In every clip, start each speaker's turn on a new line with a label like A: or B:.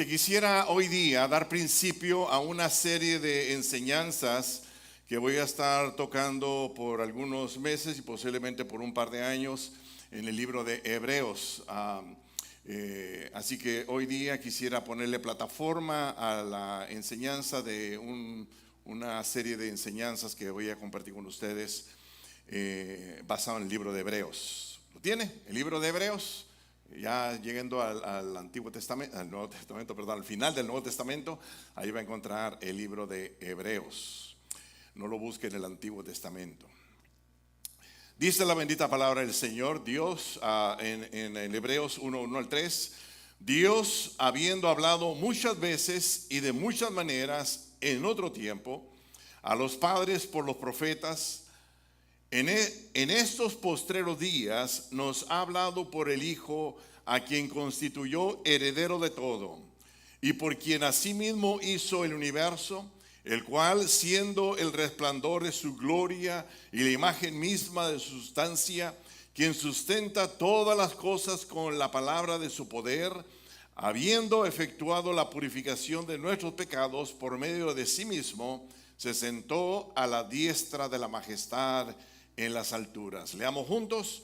A: que quisiera hoy día dar principio a una serie de enseñanzas que voy a estar tocando por algunos meses y posiblemente por un par de años en el libro de Hebreos. Así que hoy día quisiera ponerle plataforma a la enseñanza de una serie de enseñanzas que voy a compartir con ustedes basado en el libro de Hebreos. ¿Lo tiene? El libro de Hebreos. Ya llegando al Antiguo Testamento, al Nuevo Testamento, perdón, al final del Nuevo Testamento, ahí va a encontrar el libro de Hebreos. No lo busque en el Antiguo Testamento. Dice la bendita palabra del Señor, Dios, en el Hebreos 1:1 al 3, Dios, habiendo hablado muchas veces y de muchas maneras en otro tiempo, a los padres por los profetas, en estos postreros días nos ha hablado por el Hijo, a quien constituyó heredero de todo, y por quien asimismo hizo el universo, el cual, siendo el resplandor de su gloria y la imagen misma de su sustancia, quien sustenta todas las cosas con la palabra de su poder, habiendo efectuado la purificación de nuestros pecados por medio de sí mismo, se sentó a la diestra de la majestad en las alturas. Leamos juntos.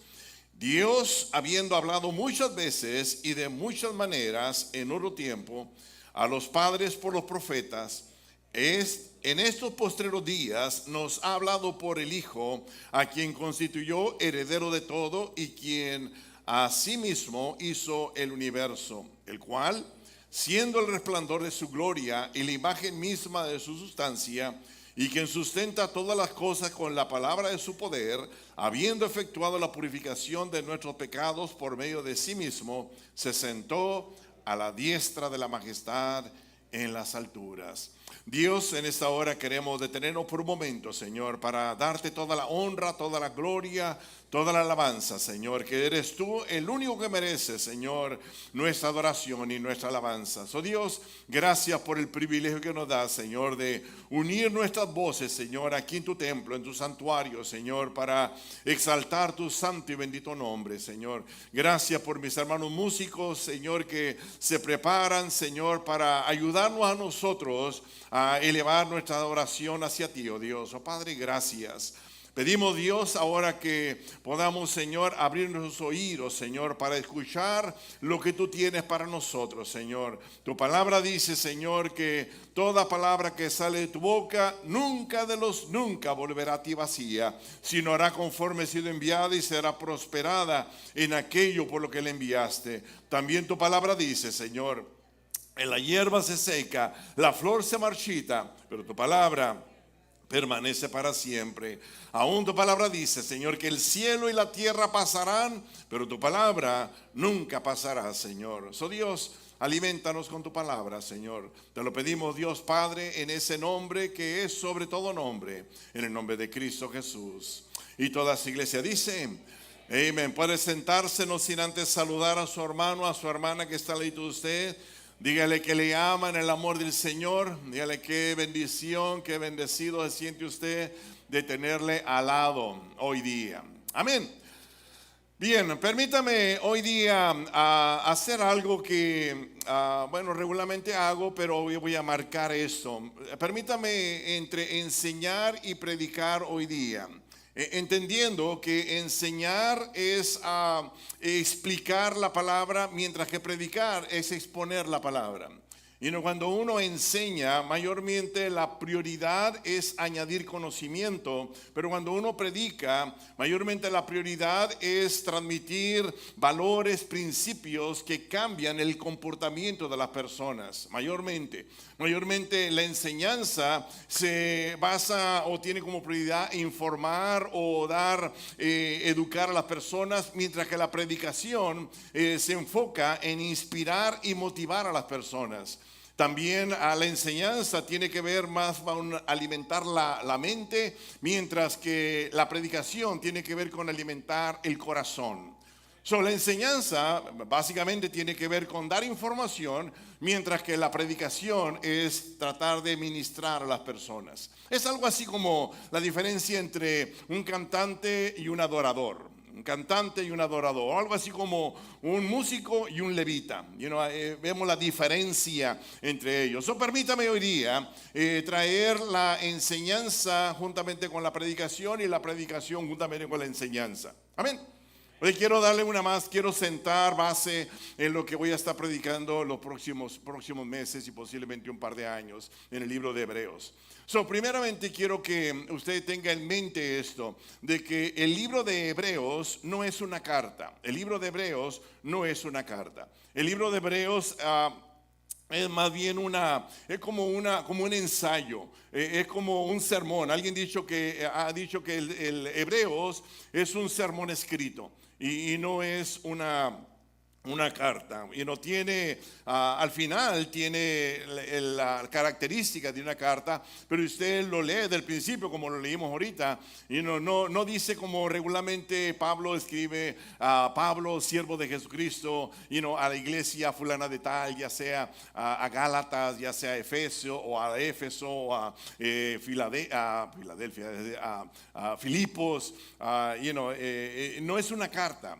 A: Dios, habiendo hablado muchas veces y de muchas maneras en otro tiempo a los padres por los profetas, en estos postreros días nos ha hablado por el Hijo, a quien constituyó heredero de todo y quien asimismo hizo el universo, el cual, siendo el resplandor de su gloria y la imagen misma de su sustancia, y quien sustenta todas las cosas con la palabra de su poder, habiendo efectuado la purificación de nuestros pecados por medio de sí mismo, se sentó a la diestra de la majestad en las alturas. Dios, en esta hora queremos detenernos por un momento, Señor, para darte toda la honra, toda la gloria, toda la alabanza, Señor, que eres tú el único que merece, Señor, nuestra adoración y nuestra alabanza. So, Dios, gracias por el privilegio que nos das, Señor, de unir nuestras voces, Señor, aquí en tu templo, en tu santuario, Señor, para exaltar tu santo y bendito nombre, Señor. Gracias por mis hermanos músicos, Señor, que se preparan, Señor, para ayudarnos a nosotros a elevar nuestra adoración hacia ti, oh Dios. Oh Padre, gracias. Pedimos, Dios, ahora que podamos, Señor, abrir nuestros oídos, Señor, para escuchar lo que tú tienes para nosotros, Señor. Tu palabra dice, Señor, que toda palabra que sale de tu boca nunca volverá a ti vacía, sino hará conforme ha sido enviada y será prosperada en aquello por lo que le enviaste. También tu palabra dice, Señor, en la hierba se seca, la flor se marchita, pero tu palabra permanece para siempre. Aún tu palabra dice, Señor, que el cielo y la tierra pasarán, pero tu palabra nunca pasará, Señor. So, Dios, alimentanos con tu palabra, Señor. Te lo pedimos, Dios Padre, en ese nombre que es sobre todo nombre, en el nombre de Cristo Jesús. Y toda esa iglesia dice, amén. Puede sentarse, no sin antes saludar a su hermano, a su hermana que está al lado de usted. Dígale que le ama en el amor del Señor. Dígale qué bendición, qué bendecido se siente usted de tenerle al lado hoy día. Amén. Bien, permítame hoy día hacer algo que, regularmente hago, pero hoy voy a marcar esto. Permítame entre enseñar y predicar hoy día. Entendiendo que enseñar es explicar la palabra, mientras que predicar es exponer la palabra. Y cuando uno enseña, mayormente la prioridad es añadir conocimiento, pero cuando uno predica, mayormente la prioridad es transmitir valores, principios que cambian el comportamiento de las personas. Mayormente la enseñanza se basa o tiene como prioridad informar o educar a las personas, mientras que la predicación se enfoca en inspirar y motivar a las personas. También a la enseñanza tiene que ver más con alimentar la mente, mientras que la predicación tiene que ver con alimentar el corazón. La enseñanza básicamente tiene que ver con dar información, mientras que la predicación es tratar de ministrar a las personas. Es algo así como la diferencia entre un cantante y un adorador. un cantante y un adorador, algo así como un músico y un levita. Vemos la diferencia entre ellos. Permítame hoy día traer la enseñanza juntamente con la predicación y la predicación juntamente con la enseñanza. Amén. Hoy quiero darle una más, quiero sentar base en lo que voy a estar predicando los próximos meses y posiblemente un par de años en el libro de Hebreos. Primeramente quiero que usted tenga en mente esto, de que el libro de Hebreos no es una carta. El libro de Hebreos no es una carta. El libro de Hebreos es más bien es como un ensayo, es como un sermón. Alguien ha dicho que el Hebreos es un sermón escrito y no es una carta, y no tiene, al final tiene la característica de una carta, pero usted lo lee del principio como lo leímos ahorita, y no dice como regularmente Pablo escribe, Pablo, siervo de Jesucristo, a la iglesia fulana de tal, ya sea a Gálatas, ya sea a Efesio o a Éfeso, o a Filadelfia, a Filipos, no es una carta.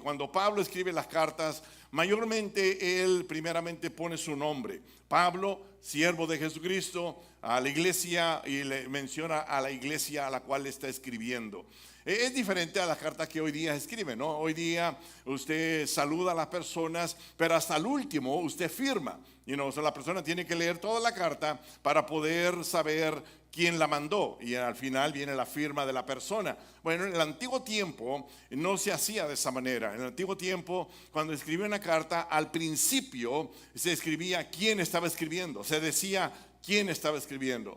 A: Cuando Pablo escribe las cartas, mayormente él primeramente pone su nombre, Pablo, siervo de Jesucristo, a la iglesia, y le menciona a la iglesia a la cual le está escribiendo. Es diferente a las cartas que hoy día escriben, ¿no? Hoy día usted saluda a las personas, pero hasta el último usted firma. La persona tiene que leer toda la carta para poder saber quién la mandó, y al final viene la firma de la persona. Bueno, en el antiguo tiempo no se hacía de esa manera. En el antiguo tiempo, cuando escribía una carta, al principio se escribía quién estaba escribiendo, se decía quién estaba escribiendo.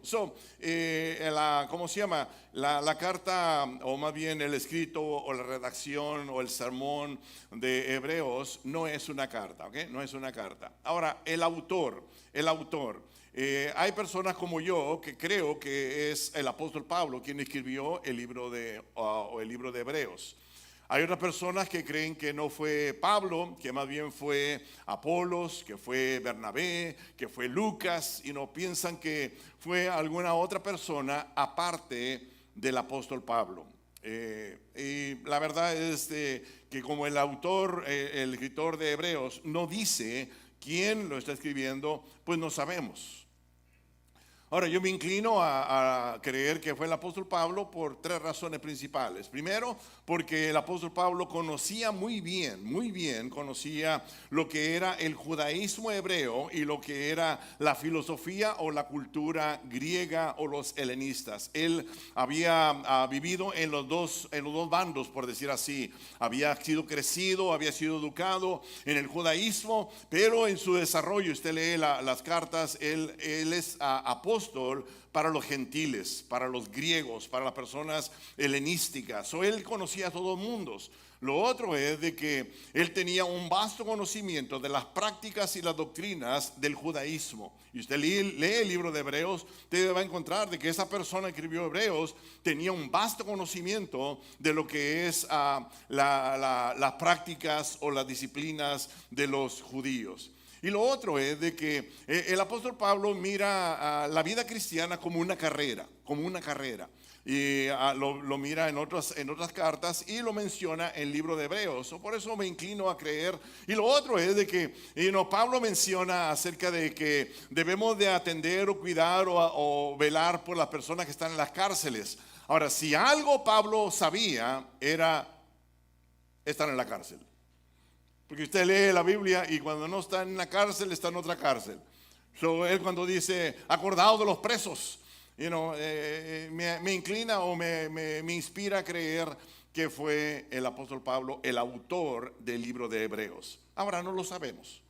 A: ¿Cómo se llama? La carta, o más bien el escrito o la redacción o el sermón de Hebreos no es una carta, ¿ok? No es una carta. Ahora, el autor. Hay personas como yo que creo que es el apóstol Pablo quien escribió el libro de Hebreos. Hay otras personas que creen que no fue Pablo, que más bien fue Apolos, que fue Bernabé, que fue Lucas, y no piensan que fue alguna otra persona aparte del apóstol Pablo. Y la verdad es que como el autor, el escritor de Hebreos no dice quién lo está escribiendo, pues no sabemos. Ahora, yo me inclino a creer que fue el apóstol Pablo por tres razones principales. Primero, porque el apóstol Pablo conocía muy bien conocía lo que era el judaísmo hebreo y lo que era la filosofía o la cultura griega o los helenistas. Él había vivido en los dos bandos, por decir así. Había sido educado en el judaísmo, pero en su desarrollo, usted lee las cartas, él es apóstol para los gentiles, para los griegos, para las personas helenísticas. Él conocía a todos los mundos. Lo otro es de que él tenía un vasto conocimiento de las prácticas y las doctrinas del judaísmo. Y usted lee el libro de Hebreos, usted va a encontrar de que esa persona que escribió Hebreos tenía un vasto conocimiento de lo que es las prácticas o las disciplinas de los judíos. Y lo otro es de que el apóstol Pablo mira a la vida cristiana como una carrera. Y lo mira en otras cartas y lo menciona en el libro de Hebreos. Por eso me inclino a creer. Y lo otro es de que Pablo menciona acerca de que debemos de atender o cuidar o velar por las personas que están en las cárceles. Ahora, si algo Pablo sabía era estar en la cárcel. Porque usted lee la Biblia y cuando no está en la cárcel, está en otra cárcel. Él cuando dice, acordado de los presos, me inclina o me inspira a creer que fue el apóstol Pablo el autor del libro de Hebreos. Ahora no lo sabemos.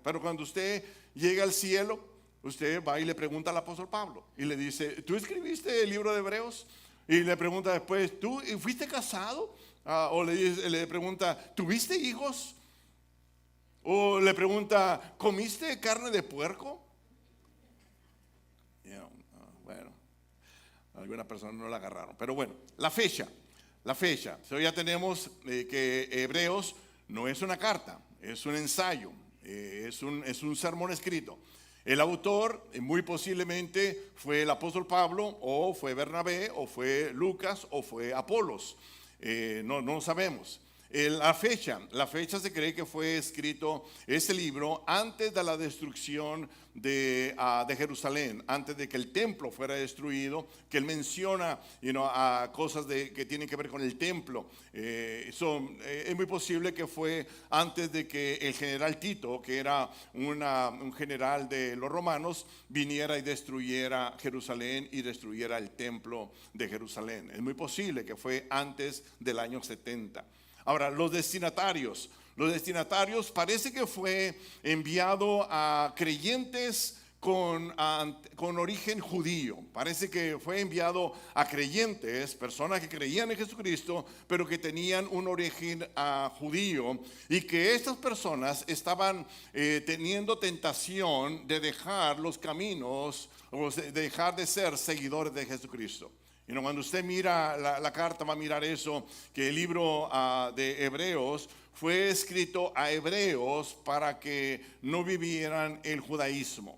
A: Pero cuando usted llega al cielo, usted va y le pregunta al apóstol Pablo y le dice, ¿tú escribiste el libro de Hebreos? Y le pregunta después, ¿tú fuiste casado? O le pregunta, ¿tuviste hijos? O le pregunta, ¿comiste carne de puerco? Bueno, algunas personas no la agarraron. Pero bueno, la fecha. Ya tenemos que Hebreos no es una carta, es un ensayo, es un sermón escrito. El autor muy posiblemente fue el apóstol Pablo, o fue Bernabé, o fue Lucas, o fue Apolos. No sabemos. La fecha se cree que fue escrito este libro antes de la destrucción de Jerusalén, antes de que el templo fuera destruido, que él menciona cosas que tienen que ver con el templo. Es muy posible que fue antes de que el general Tito, que era un general de los romanos, viniera y destruyera Jerusalén y destruyera el templo de Jerusalén. Es muy posible que fue antes del año 70. Ahora, los destinatarios parece que fue enviado a creyentes con origen judío. Parece que fue enviado a creyentes, personas que creían en Jesucristo, pero que tenían un origen judío, y que estas personas estaban teniendo tentación de dejar los caminos, o de dejar de ser seguidores de Jesucristo. Cuando usted mira la carta, va a mirar eso, que el libro de Hebreos fue escrito a hebreos para que no vivieran el judaísmo.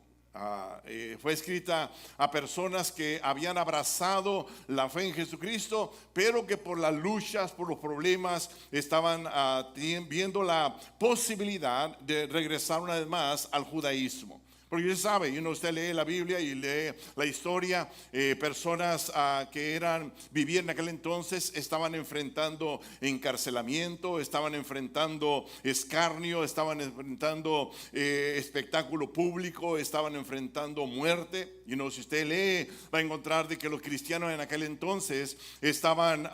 A: Fue escrita a personas que habían abrazado la fe en Jesucristo, pero que por las luchas, por los problemas, estaban viendo la posibilidad de regresar una vez más al judaísmo. Porque usted sabe, usted lee la Biblia y lee la historia, personas que vivían en aquel entonces, estaban enfrentando encarcelamiento, estaban enfrentando escarnio, estaban enfrentando espectáculo público, estaban enfrentando muerte. Si usted lee, va a encontrar de que los cristianos en aquel entonces estaban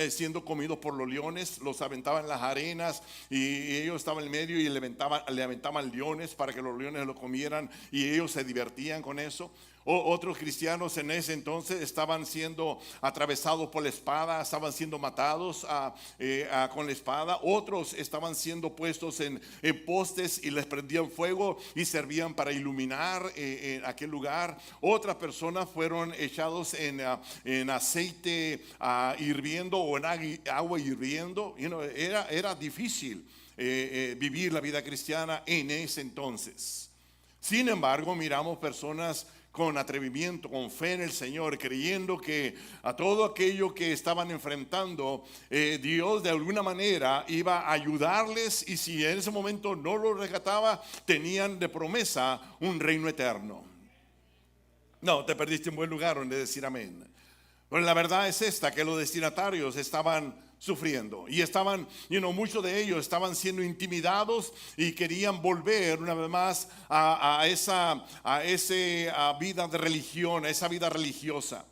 A: siendo comidos por los leones, los aventaban en las arenas y ellos estaban en medio y le aventaban leones para que los leones lo comieran, y ellos se divertían con eso. Otros cristianos en ese entonces estaban siendo atravesados por la espada, estaban siendo matados con la espada. Otros estaban siendo puestos en postes y les prendían fuego y servían para iluminar en aquel lugar. Otras personas fueron echados en aceite hirviendo o en agua hirviendo. Era difícil vivir la vida cristiana en ese entonces. Sin embargo, miramos personas con atrevimiento, con fe en el Señor, creyendo que a todo aquello que estaban enfrentando, Dios de alguna manera iba a ayudarles, y si en ese momento no lo rescataba, tenían de promesa un reino eterno. No, te perdiste un buen lugar donde decir amén. Pero la verdad es esta, que los destinatarios estaban sufriendo y estaban, muchos de ellos estaban siendo intimidados y querían volver una vez más a esa vida de religión, a esa vida religiosa.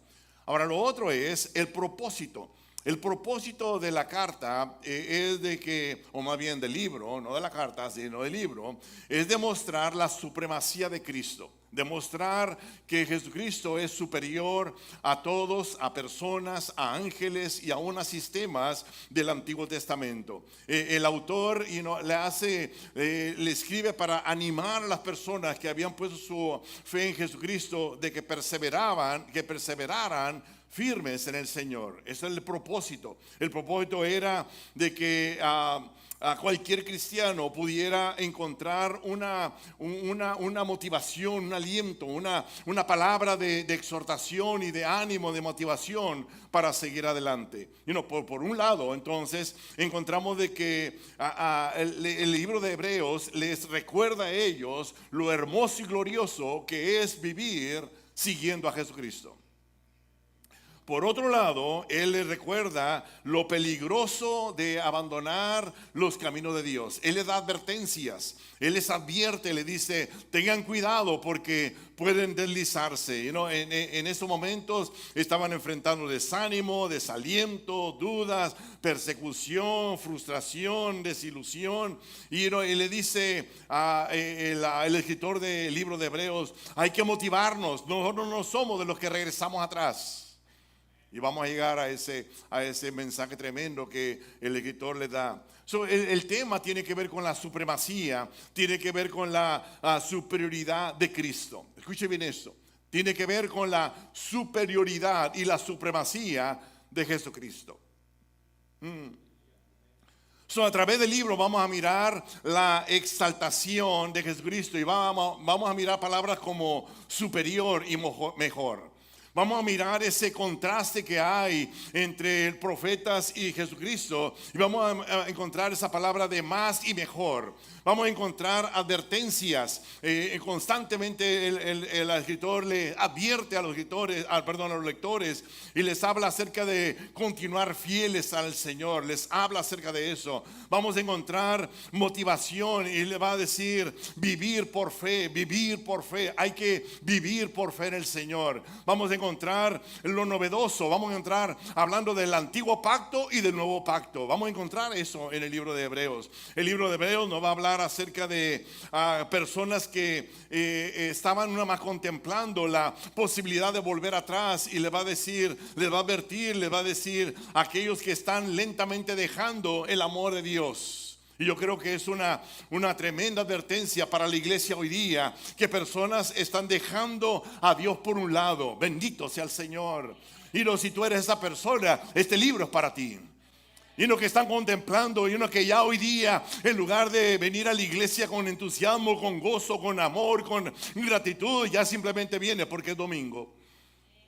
A: Ahora, lo otro es el propósito. El propósito de la carta es de que, o más bien del libro, no de la carta, sino del libro, es demostrar la supremacía de Cristo. Demostrar que Jesucristo es superior a todos, a personas, a ángeles y aún a sistemas del Antiguo Testamento. El autor le escribe para animar a las personas que habían puesto su fe en Jesucristo, de que perseveraran firmes en el Señor. Ese es el propósito. El propósito era de que a cualquier cristiano pudiera encontrar una motivación, un aliento, una palabra de exhortación y de ánimo, de motivación para seguir adelante. Por un lado, entonces, encontramos de que el libro de Hebreos les recuerda a ellos lo hermoso y glorioso que es vivir siguiendo a Jesucristo. Por otro lado, él les recuerda lo peligroso de abandonar los caminos de Dios. Él les da advertencias, él les advierte, le dice, tengan cuidado porque pueden deslizarse. En estos momentos estaban enfrentando desánimo, desaliento, dudas, persecución, frustración, desilusión. Y le dice el escritor del libro de Hebreos, hay que motivarnos. Nosotros no somos de los que regresamos atrás. Y vamos a llegar a ese mensaje tremendo que el escritor le da. El tema tiene que ver con la supremacía, tiene que ver con la superioridad de Cristo. Escuche bien esto. Tiene que ver con la superioridad y la supremacía de Jesucristo. A través del libro vamos a mirar la exaltación de Jesucristo y vamos a mirar palabras como superior y mejor. Vamos a mirar ese contraste que hay entre profetas y Jesucristo. Y vamos a encontrar esa palabra de más y mejor. Vamos a encontrar advertencias. Constantemente el escritor le advierte a los lectores y les habla acerca de continuar fieles al Señor. Les habla acerca de eso. Vamos a encontrar motivación y le va a decir vivir por fe, vivir por fe. Hay que vivir por fe en el Señor. Vamos a encontrar lo novedoso. Vamos a encontrar hablando del antiguo pacto y del nuevo pacto. Vamos a encontrar eso en el libro de Hebreos. El libro de Hebreos nos va a hablar acerca de personas que estaban nada más contemplando la posibilidad de volver atrás, y le va a decir, les va a advertir, les va a decir a aquellos que están lentamente dejando el amor de Dios. Y yo creo que es una tremenda advertencia para la iglesia hoy día, que personas están dejando a Dios por un lado. Bendito sea el Señor. Y si tú eres esa persona, este libro es para ti. Y uno que están contemplando, y uno que ya hoy día, en lugar de venir a la iglesia con entusiasmo, con gozo, con amor, con gratitud, ya simplemente viene porque es domingo.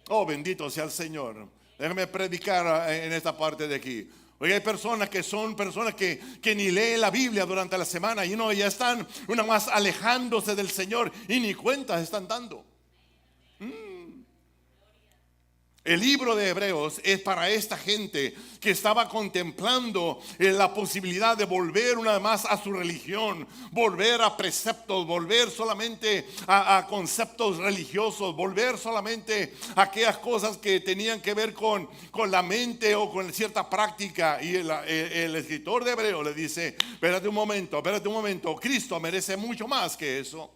A: Oh, bendito sea el Señor. Déjame predicar en esta parte de aquí. Hoy hay personas que son personas que ni leen la Biblia durante la semana, y ya están una más alejándose del Señor y ni cuentas están dando. El libro de Hebreos es para esta gente que estaba contemplando la posibilidad de volver una vez más a su religión, volver a preceptos, volver solamente a conceptos religiosos, volver solamente a aquellas cosas que tenían que ver con la mente o con cierta práctica. Y el escritor de Hebreos le dice, espérate un momento, Cristo merece mucho más que eso.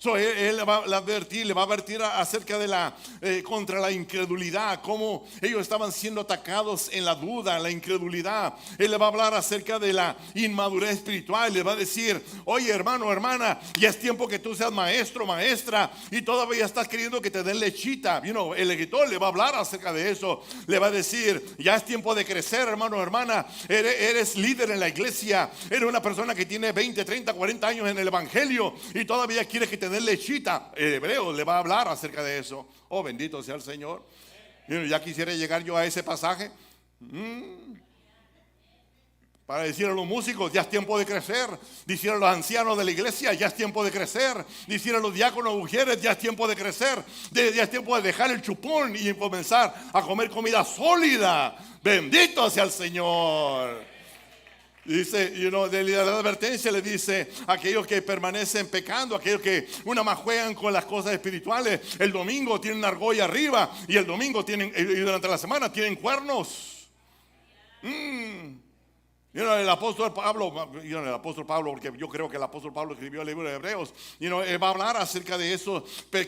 A: Él le va a advertir acerca de contra la incredulidad, cómo ellos estaban siendo atacados en la duda, en la incredulidad. Él le va a hablar acerca de la inmadurez espiritual. Le va a decir, oye, hermano, hermana, ya es tiempo que tú seas maestro, maestra, y todavía estás queriendo que te den lechita. El escritor le va a hablar acerca de eso. Le va a decir, ya es tiempo de crecer, hermano, hermana. Eres líder en la iglesia, eres una persona que tiene 20, 30, 40 años en el evangelio, y todavía quieres que te den lechita. El hebreo le va a hablar acerca de eso. Oh, bendito sea el Señor. Ya quisiera llegar yo a ese pasaje para decir a los músicos, ya es tiempo de crecer. Decir a los ancianos de la iglesia, ya es tiempo de crecer. Decir a los diáconos, mujeres, ya es tiempo de crecer. Ya es tiempo de dejar el chupón y comenzar a comer comida sólida. Bendito sea el Señor. Dice, de la advertencia le dice a aquellos que permanecen pecando, aquellos que una más juegan con las cosas espirituales. El domingo tienen una argolla arriba, y el domingo y durante la semana tienen cuernos. El apóstol Pablo, porque yo creo que el apóstol Pablo escribió el libro de Hebreos, él va a hablar acerca de esos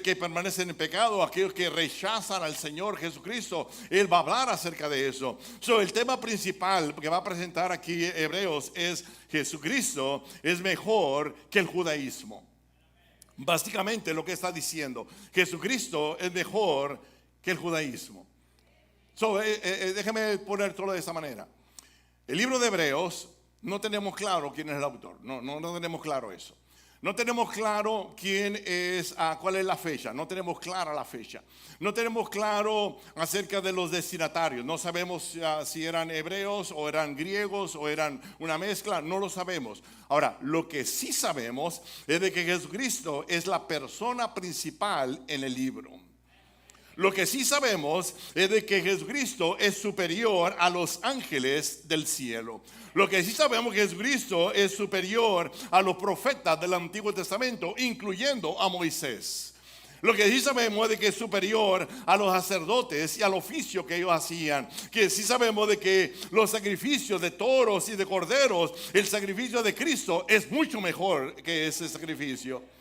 A: que permanecen en pecado, aquellos que rechazan al Señor Jesucristo. Él va a hablar acerca de eso. El tema principal que va a presentar aquí Hebreos es: Jesucristo es mejor que el judaísmo. Básicamente lo que está diciendo, Jesucristo es mejor que el judaísmo. Déjeme poner todo de esta manera. El libro de Hebreos, no tenemos claro quién es el autor. No tenemos claro eso. No tenemos claro quién es, cuál es la fecha. No tenemos clara la fecha. No tenemos claro acerca de los destinatarios. No sabemos si eran hebreos o eran griegos o eran una mezcla. No lo sabemos. Ahora, lo que sí sabemos es de que Jesucristo es la persona principal en el libro. Lo que sí sabemos es de que Jesucristo es superior a los ángeles del cielo. Lo que sí sabemos es que Jesucristo es superior a los profetas del Antiguo Testamento, incluyendo a Moisés. Lo que sí sabemos es de que es superior a los sacerdotes y al oficio que ellos hacían. Que sí sabemos de que los sacrificios de toros y de corderos, el sacrificio de Cristo es mucho mejor que ese sacrificio.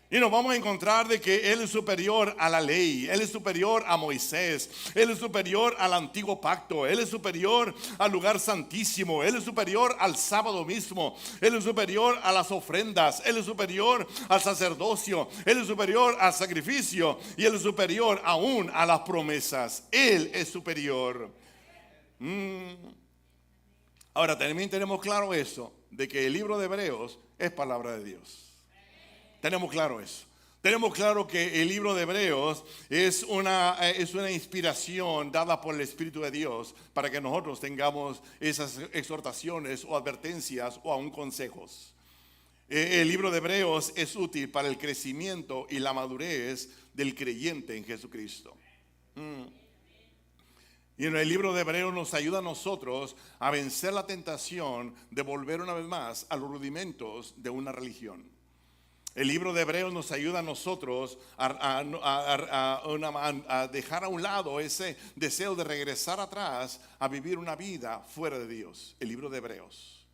A: Y nos vamos a encontrar de que Él es superior a la ley, Él es superior a Moisés, Él es superior al antiguo pacto, Él es superior al lugar santísimo, Él es superior al sábado mismo, Él es superior a las ofrendas, Él es superior al sacerdocio, Él es superior al sacrificio, y Él es superior aún a las promesas. Él es superior. Ahora también tenemos claro eso, de que el libro de Hebreos es palabra de Dios. Tenemos claro eso. Tenemos claro que el libro de Hebreos es una inspiración dada por el Espíritu de Dios para que nosotros tengamos esas exhortaciones o advertencias o aún consejos. El libro de Hebreos es útil para el crecimiento y la madurez del creyente en Jesucristo. Y en el libro de Hebreos nos ayuda a nosotros a vencer la tentación de volver una vez más a los rudimentos de una religión. El libro de Hebreos nos ayuda a nosotros a dejar a un lado ese deseo de regresar atrás a vivir una vida fuera de Dios. El libro de Hebreos.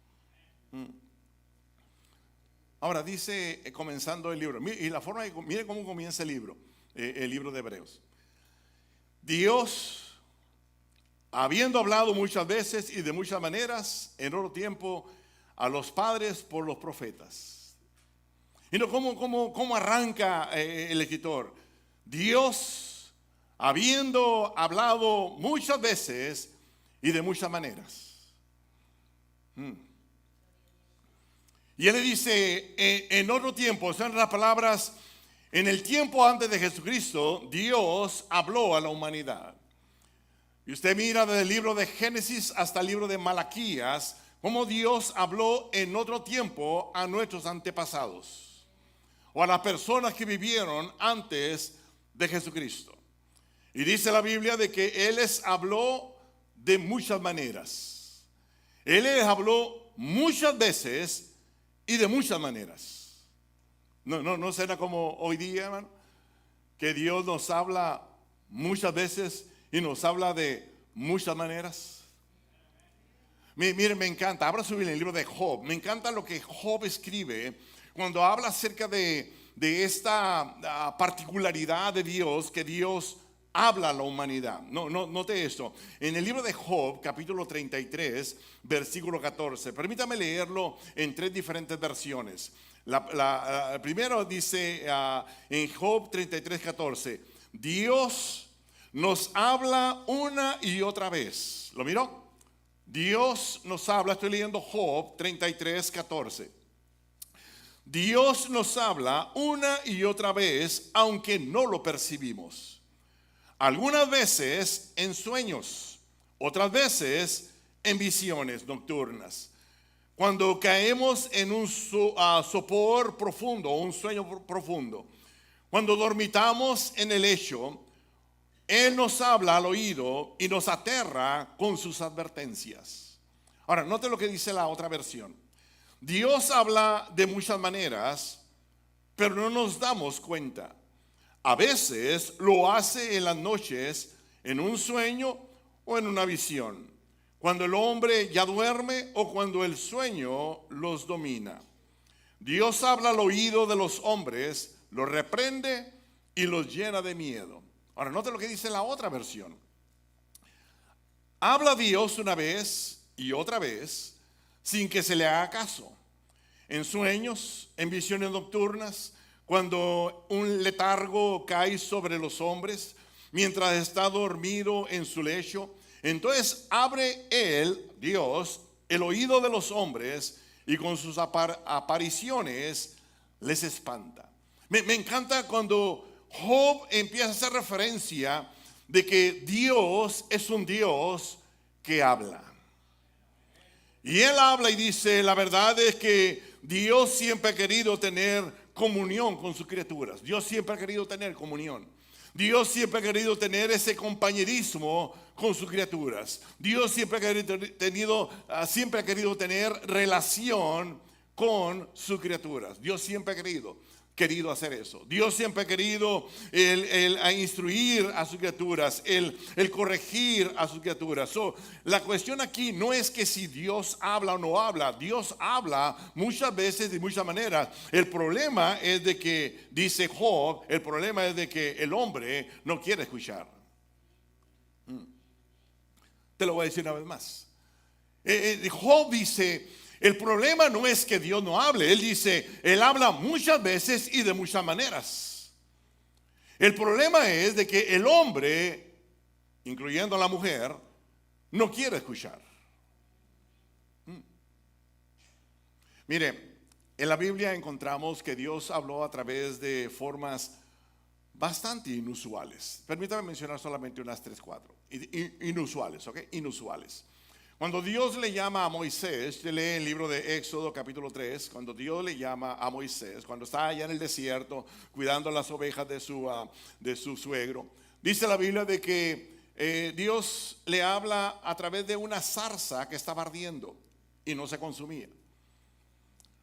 A: Ahora dice, comenzando el libro, y la forma de, mire cómo comienza el libro de Hebreos. Dios, habiendo hablado muchas veces y de muchas maneras en otro tiempo a los padres por los profetas. Y no, ¿cómo arranca el escritor? Dios, habiendo hablado muchas veces y de muchas maneras. Y él le dice, en otro tiempo, son las palabras, en el tiempo antes de Jesucristo, Dios habló a la humanidad. Y usted mira desde el libro de Génesis hasta el libro de Malaquías, cómo Dios habló en otro tiempo a nuestros antepasados, o a las personas que vivieron antes de Jesucristo. Y dice la Biblia de que Él les habló de muchas maneras. Él les habló muchas veces y de muchas maneras. No será como hoy día, hermano, que Dios nos habla muchas veces y nos habla de muchas maneras. Miren, me encanta, abra su Biblia en el libro de Job. Me encanta lo que Job escribe cuando habla acerca de esta particularidad de Dios, que Dios habla a la humanidad. Note esto. En el libro de Job, capítulo 33, versículo 14. Permítame leerlo en 3 diferentes versiones. Primero dice en Job 33, 14. Dios nos habla una y otra vez. ¿Lo miró? Dios nos habla, estoy leyendo Job 33, 14. Dios nos habla una y otra vez, aunque no lo percibimos. Algunas veces en sueños, otras veces en visiones nocturnas. Cuando caemos en un sopor profundo, un sueño profundo, cuando dormitamos en el lecho, Él nos habla al oído y nos aterra con sus advertencias. Ahora, note lo que dice la otra versión. Dios habla de muchas maneras, pero no nos damos cuenta. A veces lo hace en las noches, en un sueño o en una visión, cuando el hombre ya duerme o cuando el sueño los domina. Dios habla al oído de los hombres, los reprende y los llena de miedo. Ahora, note lo que dice la otra versión. Habla Dios una vez y otra vez, sin que se le haga caso. En sueños, en visiones nocturnas, cuando un letargo cae sobre los hombres, mientras está dormido en su lecho, entonces abre Él, Dios, el oído de los hombres y con sus apariciones les espanta. Me encanta cuando Job empieza a hacer referencia de que Dios es un Dios que habla. Y Él habla y dice, la verdad es que Dios siempre ha querido tener comunión con sus criaturas. Dios siempre ha querido tener comunión. Dios siempre ha querido tener ese compañerismo con sus criaturas. Dios siempre ha querido tener relación con sus criaturas. Dios siempre ha querido hacer eso. Dios siempre ha querido a instruir a sus criaturas, el corregir a sus criaturas. La cuestión aquí no es que si Dios habla o no habla. Dios habla muchas veces de muchas maneras. El problema es de que, dice Job, el problema es de que el hombre no quiere escuchar. Te lo voy a decir una vez más. Job dice, el problema no es que Dios no hable. Él dice, Él habla muchas veces y de muchas maneras. El problema es de que el hombre, incluyendo a la mujer, no quiere escuchar. Mire, En la Biblia encontramos que Dios habló a través de formas bastante inusuales. Permítame mencionar solamente unas 3, 4. Inusuales, ¿ok? Inusuales. Cuando Dios le llama a Moisés, usted lee el libro de Éxodo capítulo 3, cuando Dios le llama a Moisés, cuando está allá en el desierto cuidando las ovejas de su suegro, dice la Biblia de que Dios le habla a través de una zarza que estaba ardiendo y no se consumía.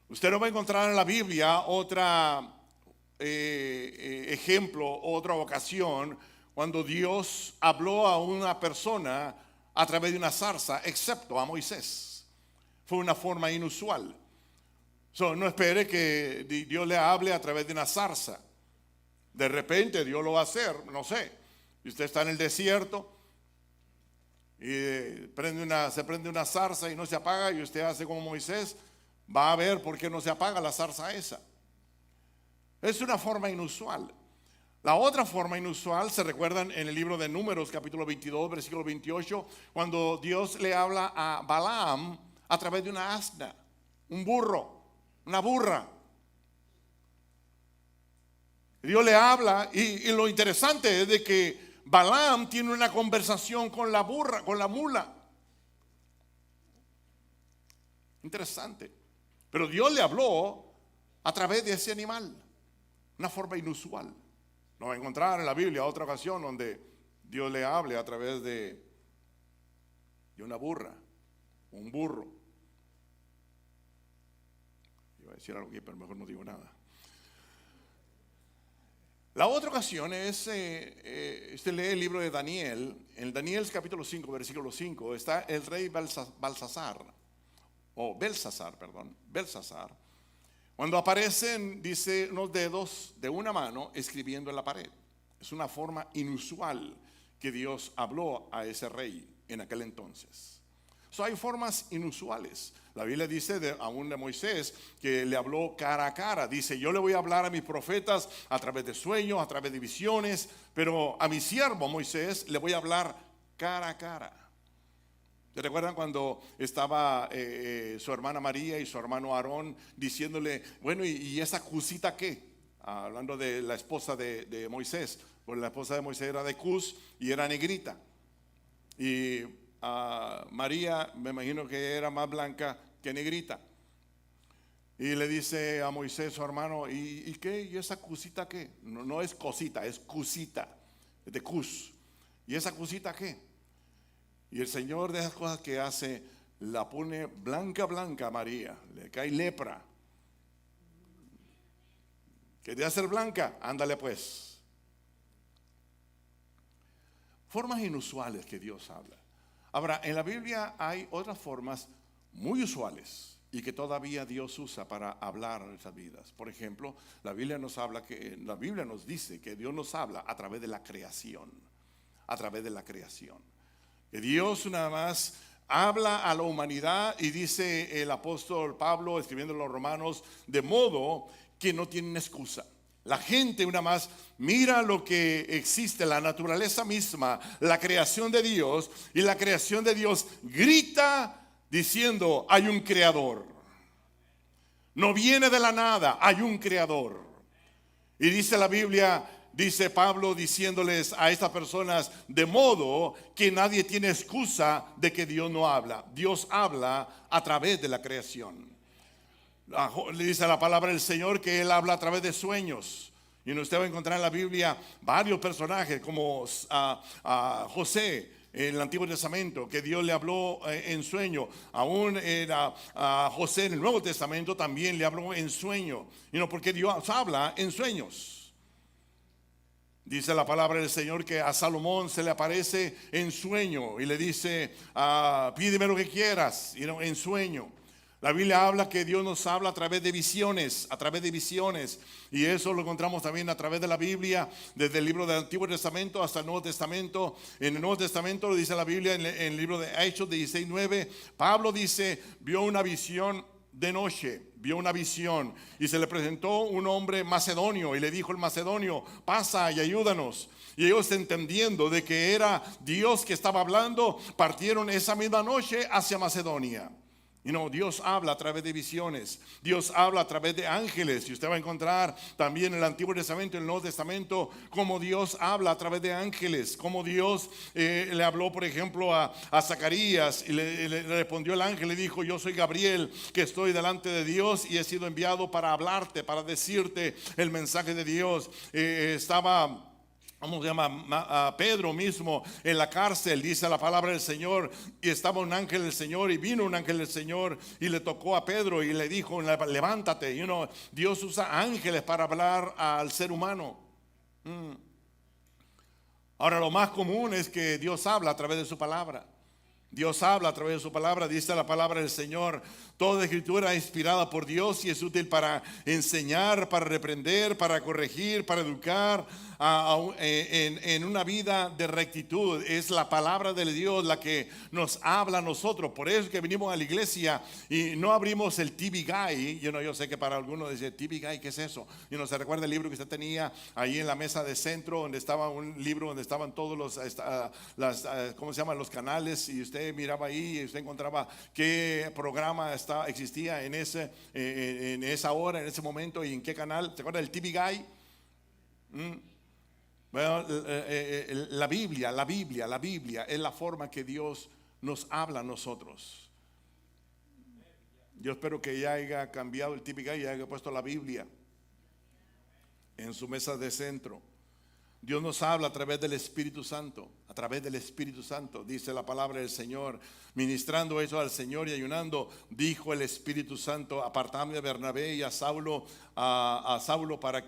A: Usted no va a encontrar en la Biblia otra ejemplo, otra ocasión cuando Dios habló a una persona a través de una zarza, excepto a Moisés. Fue una forma inusual. No espere que Dios le hable a través de una zarza. De repente Dios lo va a hacer, no sé. Y usted está en el desierto y se prende una zarza y no se apaga, y usted hace como Moisés, va a ver por qué no se apaga la zarza esa. Es una forma inusual. La otra forma inusual se recuerdan en el libro de Números capítulo 22 versículo 28, cuando Dios le habla a Balaam a través de una asna, un burro, una burra. Dios le habla y lo interesante es de que Balaam tiene una conversación con la burra, con la mula. Interesante. Pero Dios le habló a través de ese animal, una forma inusual. Lo va a encontrar en la Biblia otra ocasión donde Dios le hable a través de una burra, un burro. Iba a decir algo aquí, pero mejor no digo nada. La otra ocasión es, usted lee el libro de Daniel. En Daniel capítulo 5, versículo 5, está el rey Belsasar. Cuando aparecen, dice, unos dedos de una mano escribiendo en la pared. Es una forma inusual que Dios habló a ese rey en aquel entonces. Hay formas inusuales. La Biblia dice aún de Moisés que le habló cara a cara. Dice, yo le voy a hablar a mis profetas a través de sueños, a través de visiones, pero a mi siervo Moisés le voy a hablar cara a cara. ¿Se recuerdan cuando estaba su hermana María y su hermano Aarón diciéndole, bueno, ¿y esa cusita qué? Hablando de la esposa de Moisés, porque la esposa de Moisés era de Cus y era negrita. Y María, me imagino que era más blanca que negrita. Y le dice a Moisés, su hermano, ¿y qué? ¿Y esa cusita qué? No es cosita, es cusita, es de Cus. ¿Y esa cusita qué? Y el Señor de esas cosas que hace, la pone blanca a María, le cae lepra. ¿Quería ser blanca? Ándale pues. Formas inusuales que Dios habla. Ahora, en la Biblia hay otras formas muy usuales y que todavía Dios usa para hablar a nuestras vidas. Por ejemplo, la Biblia nos dice que Dios nos habla a través de la creación. A través de la creación. Que Dios nada más habla a la humanidad, y dice el apóstol Pablo escribiendo a los romanos, de modo que no tienen excusa. La gente una más mira lo que existe, la naturaleza misma, la creación de Dios, y la creación de Dios grita diciendo, hay un creador. No viene de la nada, hay un creador. Y dice la Biblia, dice Pablo diciéndoles a estas personas, de modo que nadie tiene excusa de que Dios no habla. Dios habla a través de la creación. Le dice la palabra del Señor que Él habla a través de sueños. Y usted va a encontrar en la Biblia varios personajes como José en el Antiguo Testamento, que Dios le habló en sueño. Aún a José en el Nuevo Testamento también le habló en sueño. Porque Dios habla en sueños. Dice la palabra del Señor que a Salomón se le aparece en sueño y le dice, pídeme lo que quieras, en sueño. La Biblia habla que Dios nos habla a través de visiones, y eso lo encontramos también a través de la Biblia, desde el libro del Antiguo Testamento hasta el Nuevo Testamento. En el Nuevo Testamento lo dice la Biblia en el libro de Hechos 16:9, Pablo dice, vio una visión de noche, vio una visión, y se le presentó un hombre macedonio, y le dijo el macedonio, pasa y ayúdanos. Y ellos, entendiendo de que era Dios que estaba hablando, partieron esa misma noche hacia Macedonia. Dios habla a través de visiones. Dios habla a través de ángeles. Y usted va a encontrar también en el Antiguo Testamento, en el Nuevo Testamento, cómo Dios habla a través de ángeles. Cómo Dios le habló, por ejemplo, a Zacarías y le respondió el ángel. Le dijo: yo soy Gabriel, que estoy delante de Dios y he sido enviado para hablarte, para decirte el mensaje de Dios. ¿Cómo se llama? A Pedro mismo en la cárcel, dice la palabra del Señor, y estaba un ángel del Señor, y vino un ángel del Señor y le tocó a Pedro y le dijo: levántate. Dios usa ángeles para hablar al ser humano. Ahora, lo más común es que Dios habla a través de su palabra. Dios habla a través de su palabra. Dice la palabra del Señor: toda escritura es inspirada por Dios y es útil para enseñar, para reprender, para corregir, para educar en una vida de rectitud. Es la palabra de Dios la que nos habla a nosotros. Por eso es que venimos a la iglesia y no abrimos el TV Guide. Yo sé que para algunos dice: TV Guide, ¿qué es eso? ¿Se recuerda el libro que usted tenía ahí en la mesa de centro, donde estaba un libro donde estaban todos ¿cómo se llaman? Los canales, y usted miraba ahí y usted encontraba qué programa existía en esa hora, en ese momento, y en qué canal. ¿Se acuerda del TV Guide? Bueno, la Biblia es la forma que Dios nos habla a nosotros. Yo espero que ya haya cambiado el TV Guide y haya puesto la Biblia en su mesa de centro. Dios nos habla a través del Espíritu Santo. A través del Espíritu Santo, dice la palabra del Señor. Ministrando eso al Señor y ayunando, dijo el Espíritu Santo: apartadme a Bernabé y a Saulo para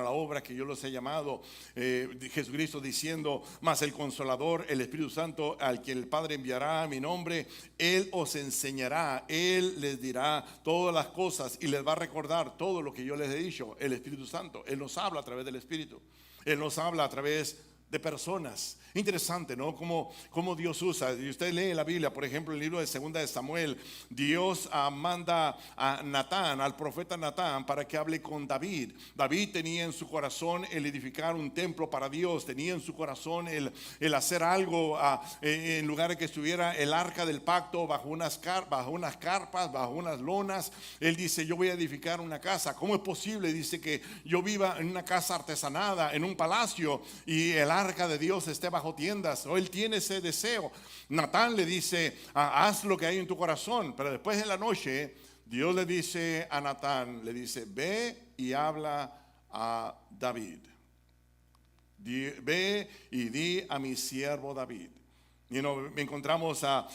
A: la obra que yo los he llamado. Jesucristo diciendo: mas el Consolador, el Espíritu Santo, al que el Padre enviará a mi nombre, Él os enseñará, Él les dirá todas las cosas y les va a recordar todo lo que yo les he dicho. El Espíritu Santo, Él nos habla a través del Espíritu. Él nos habla a través de personas. Interesante, ¿no? Cómo Dios usa. Y usted lee la Biblia, por ejemplo, el libro de 2 de Samuel. Dios manda a Natán, al profeta Natán, para que hable con David. David tenía en su corazón el edificar un templo para Dios. Tenía en su corazón el hacer algo en lugar de que estuviera el arca del pacto bajo unas carpas, bajo unas lonas. Él dice: yo voy a edificar una casa. ¿Cómo es posible? Dice que yo viva en una casa artesanada, en un palacio, y el arca de Dios esté bajo tiendas. Él tiene ese deseo. Natán le dice: haz lo que hay en tu corazón. Pero después en la noche, Dios le dice a Natán, le dice: ve y habla a David. Ve y di a mi siervo David. Encontramos a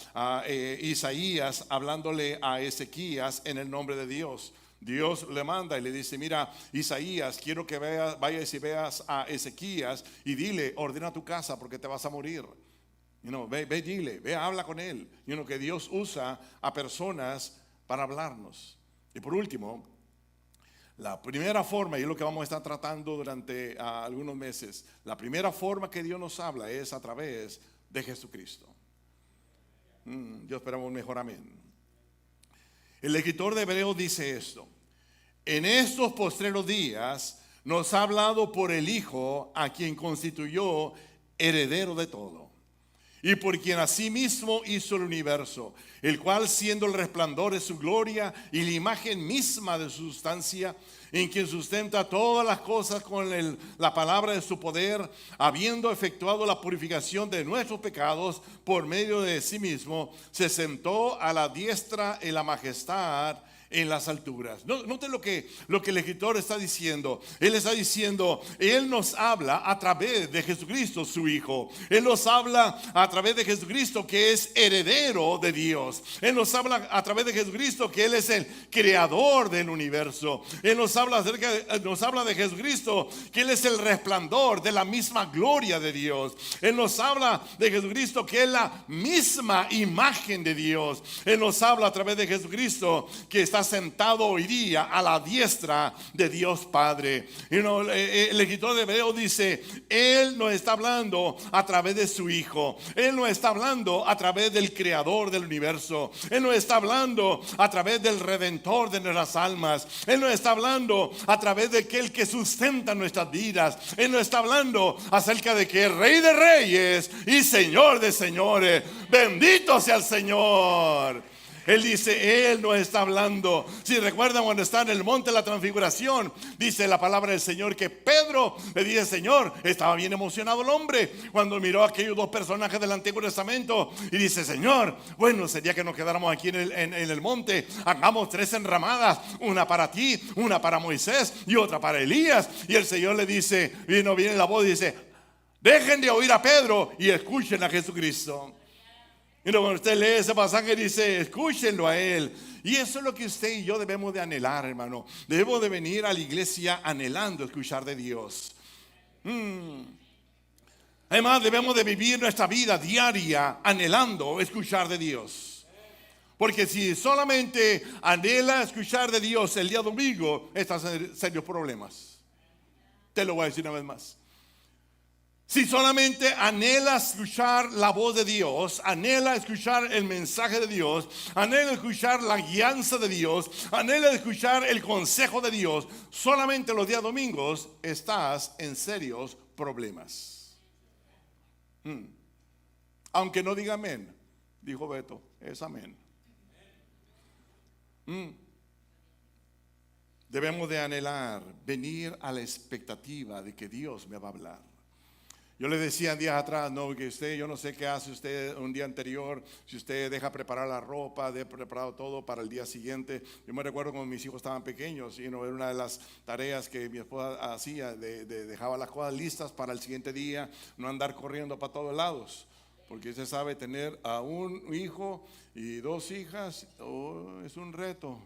A: Isaías hablándole a Ezequías en el nombre de Dios. Dios le manda y le dice: mira, Isaías, quiero que vayas y veas a Ezequías y dile: ordena tu casa porque te vas a morir. Ve, dile, ve, habla con él. Que Dios usa a personas para hablarnos. Y por último, la primera forma, y es lo que vamos a estar tratando durante algunos meses, la primera forma que Dios nos habla es a través de Jesucristo. Yo esperamos un mejor amén. El escritor de Hebreos dice esto: en estos postreros días nos ha hablado por el Hijo, a quien constituyó heredero de todo, y por quien asimismo hizo el universo, el cual, siendo el resplandor de su gloria y la imagen misma de su sustancia, en quien sustenta todas las cosas con la palabra de su poder, habiendo efectuado la purificación de nuestros pecados por medio de sí mismo, se sentó a la diestra en la majestad en las alturas. Noten lo que el escritor está diciendo. Él está diciendo: Él nos habla a través de Jesucristo, su Hijo. Él nos habla a través de Jesucristo, que es heredero de Dios. Él nos habla a través de Jesucristo, que Él es el creador del universo. Él nos habla de Jesucristo, que Él es el resplandor de la misma gloria de Dios. Él nos habla de Jesucristo, que es la misma imagen de Dios. Él nos habla a través de Jesucristo, que está sentado hoy día a la diestra de Dios Padre. El escritor de Hebreos dice: Él nos está hablando a través de su Hijo. Él nos está hablando a través del creador del universo. Él nos está hablando a través del redentor de nuestras almas. Él nos está hablando a través de aquel que sustenta nuestras vidas. Él nos está hablando acerca de que es Rey de Reyes y Señor de Señores. Bendito sea el Señor. Él dice, Él nos está hablando. Si recuerdan cuando está en el monte de la transfiguración, dice la palabra del Señor que Pedro le dice, Señor, estaba bien emocionado el hombre cuando miró a aquellos dos personajes del Antiguo Testamento y dice, Señor, bueno, sería que nos quedáramos aquí en el monte, hagamos 3 enramadas, una para ti, una para Moisés y otra para Elías. Y el Señor le dice, viene la voz y dice, dejen de oír a Pedro y escuchen a Jesucristo. Y cuando usted lee ese pasaje dice, escúchenlo a Él. Y eso es lo que usted y yo debemos de anhelar, hermano. Debemos de venir a la iglesia anhelando escuchar de Dios. Además debemos de vivir nuestra vida diaria anhelando escuchar de Dios. Porque si solamente anhela escuchar de Dios el día domingo, estás en serios problemas. Te lo voy a decir una vez más. Si solamente anhela escuchar la voz de Dios, anhela escuchar el mensaje de Dios, anhela escuchar la guianza de Dios, anhela escuchar el consejo de Dios, solamente los días domingos estás en serios problemas. Aunque no diga amén, dijo Beto, es amén. Debemos de anhelar, venir a la expectativa de que Dios me va a hablar. Yo le decía días atrás, no, que yo no sé qué hace usted un día anterior, si usted deja preparar la ropa, deja preparado todo para el día siguiente. Yo me recuerdo cuando mis hijos estaban pequeños, y era una de las tareas que mi esposa hacía, dejaba las cosas listas para el siguiente día, no andar corriendo para todos lados. Porque usted sabe, tener a un hijo y 2 hijas, es un reto.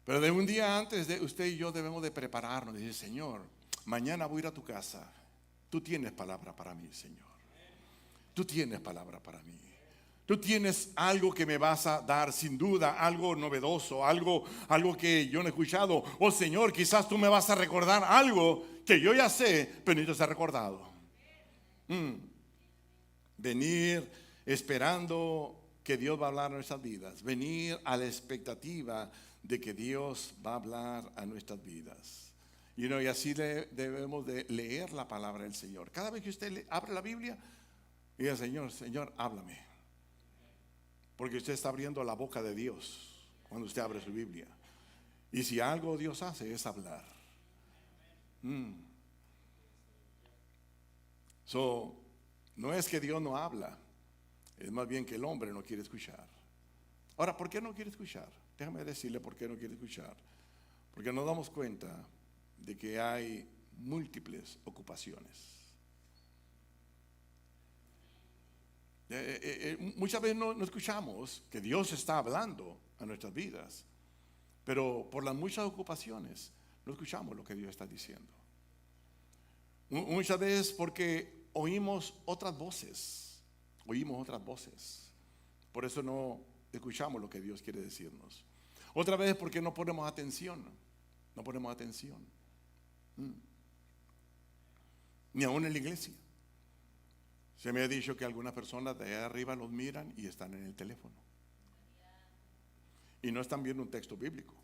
A: Pero de un día antes, usted y yo debemos de prepararnos. Decir, Señor, mañana voy a ir a tu casa. Tú tienes palabra para mí, Señor. Tú tienes palabra para mí. Tú tienes algo que me vas a dar, sin duda, algo novedoso, algo que yo no he escuchado. Oh Señor, quizás tú me vas a recordar algo que yo ya sé, pero necesito ser recordado. Venir esperando que Dios va a hablar a nuestras vidas. Venir a la expectativa de que Dios va a hablar a nuestras vidas. Y así debemos de leer la palabra del Señor. Cada vez que usted abre la Biblia, diga, Señor, háblame. Porque usted está abriendo la boca de Dios cuando usted abre su Biblia. Y si algo Dios hace es hablar. No es que Dios no habla, es más bien que el hombre no quiere escuchar. Ahora, ¿por qué no quiere escuchar? Déjame decirle por qué no quiere escuchar. Porque nos damos cuenta de que hay múltiples ocupaciones. Muchas veces no escuchamos que Dios está hablando a nuestras vidas, pero por las muchas ocupaciones no escuchamos lo que Dios está diciendo. Muchas veces porque oímos otras voces, por eso no escuchamos lo que Dios quiere decirnos. Otra vez porque no ponemos atención. Ni aún en la iglesia. Se me ha dicho que algunas personas de allá arriba los miran y están en el teléfono. Y no están viendo un texto bíblico.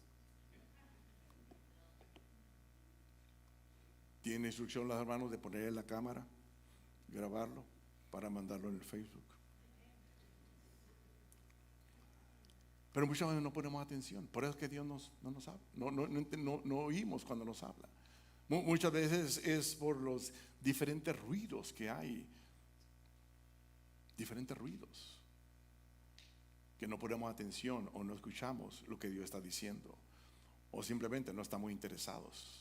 A: Tiene instrucción los hermanos de poner en la cámara, grabarlo para mandarlo en el Facebook. Pero muchas veces no ponemos atención. Por eso es que Dios no nos habla. No oímos cuando nos habla. Muchas veces es por los diferentes ruidos que hay. Diferentes ruidos. Que no ponemos atención o no escuchamos lo que Dios está diciendo. O simplemente no estamos interesados.